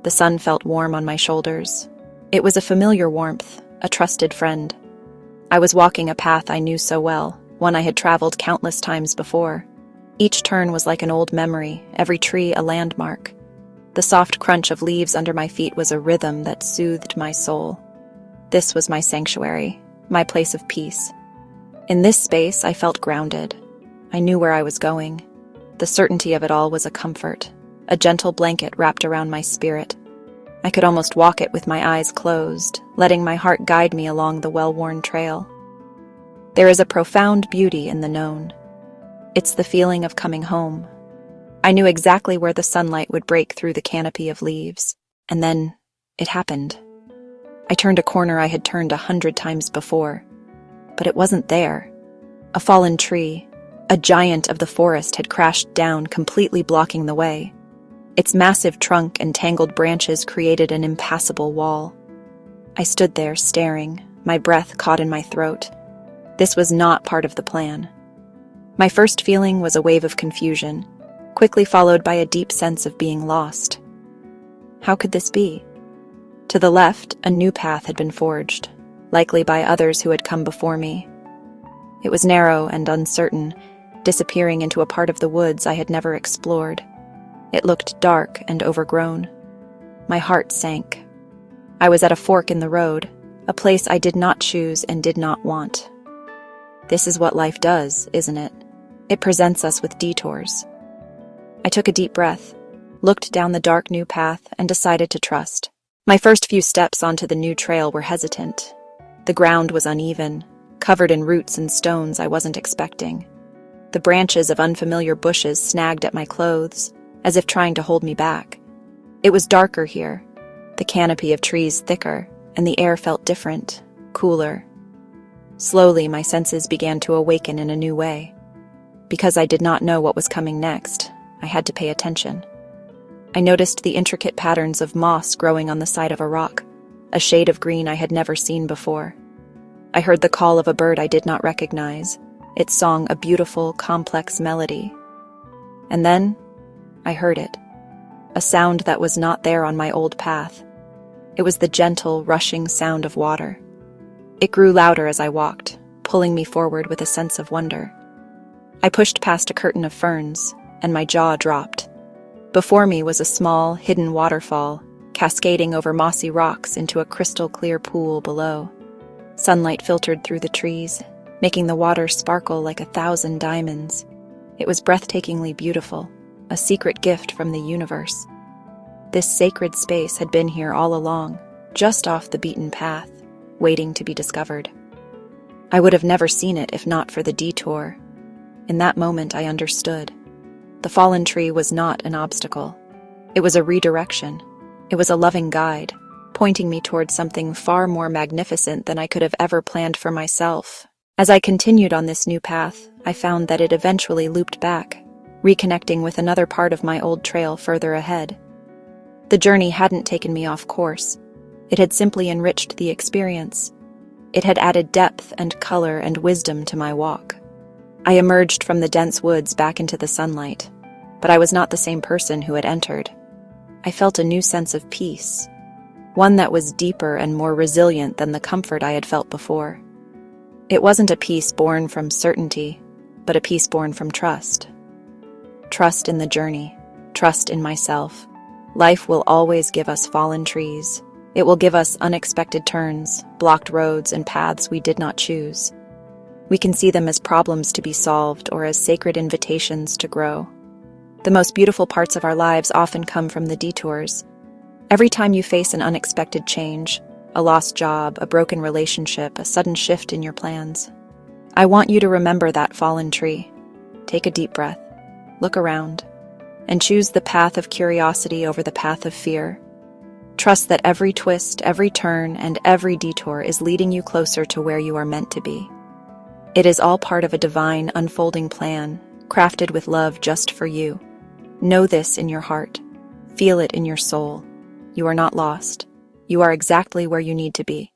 The sun felt warm on my shoulders. It was a familiar warmth, a trusted friend. I was walking a path I knew so well, one I had traveled countless times before. Each turn was like an old memory, every tree a landmark. The soft crunch of leaves under my feet was a rhythm that soothed my soul. This was my sanctuary, my place of peace. In this space, I felt grounded. I knew where I was going. The certainty of it all was a comfort, a gentle blanket wrapped around my spirit. I could almost walk it with my eyes closed, letting my heart guide me along the well-worn trail. There is a profound beauty in the known. It's the feeling of coming home. I knew exactly where the sunlight would break through the canopy of leaves, and then it happened. I turned a corner I had turned 100 times before, but it wasn't there. A fallen tree, a giant of the forest, had crashed down, completely blocking the way. Its massive trunk and tangled branches created an impassable wall. I stood there, staring, my breath caught in my throat. This was not part of the plan. My first feeling was a wave of confusion, quickly followed by a deep sense of being lost. How could this be? To the left, a new path had been forged, likely by others who had come before me. It was narrow and uncertain, disappearing into a part of the woods I had never explored. It looked dark and overgrown. My heart sank. I was at a fork in the road, a place I did not choose and did not want. This is what life does, isn't it? It presents us with detours. I took a deep breath, looked down the dark new path, and decided to trust. My first few steps onto the new trail were hesitant. The ground was uneven, covered in roots and stones I wasn't expecting. The branches of unfamiliar bushes snagged at my clothes, as if trying to hold me back. It was darker here, the canopy of trees thicker, and the air felt different, cooler. Slowly, my senses began to awaken in a new way. Because I did not know what was coming next, I had to pay attention. I noticed the intricate patterns of moss growing on the side of a rock, a shade of green I had never seen before. I heard the call of a bird I did not recognize. It song a beautiful, complex melody. And then, I heard it. A sound that was not there on my old path. It was the gentle, rushing sound of water. It grew louder as I walked, pulling me forward with a sense of wonder. I pushed past a curtain of ferns, and my jaw dropped. Before me was a small, hidden waterfall, cascading over mossy rocks into a crystal-clear pool below. Sunlight filtered through the trees, making the water sparkle like 1,000 diamonds. It was breathtakingly beautiful, a secret gift from the universe. This sacred space had been here all along, just off the beaten path, waiting to be discovered. I would have never seen it if not for the detour. In that moment, I understood. The fallen tree was not an obstacle. It was a redirection. It was a loving guide, pointing me towards something far more magnificent than I could have ever planned for myself. As I continued on this new path, I found that it eventually looped back, reconnecting with another part of my old trail further ahead. The journey hadn't taken me off course. It had simply enriched the experience. It had added depth and color and wisdom to my walk. I emerged from the dense woods back into the sunlight, but I was not the same person who had entered. I felt a new sense of peace, one that was deeper and more resilient than the comfort I had felt before. It wasn't a peace born from certainty, but a peace born from trust. Trust in the journey, trust in myself. Life will always give us fallen trees. It will give us unexpected turns, blocked roads, and paths we did not choose. We can see them as problems to be solved or as sacred invitations to grow. The most beautiful parts of our lives often come from the detours. Every time you face an unexpected change, a lost job, a broken relationship, a sudden shift in your plans, I want you to remember that fallen tree. Take a deep breath, look around, and choose the path of curiosity over the path of fear. Trust that every twist, every turn, and every detour is leading you closer to where you are meant to be. It is all part of a divine, unfolding plan, crafted with love just for you. Know this in your heart. Feel it in your soul. You are not lost. You are exactly where you need to be.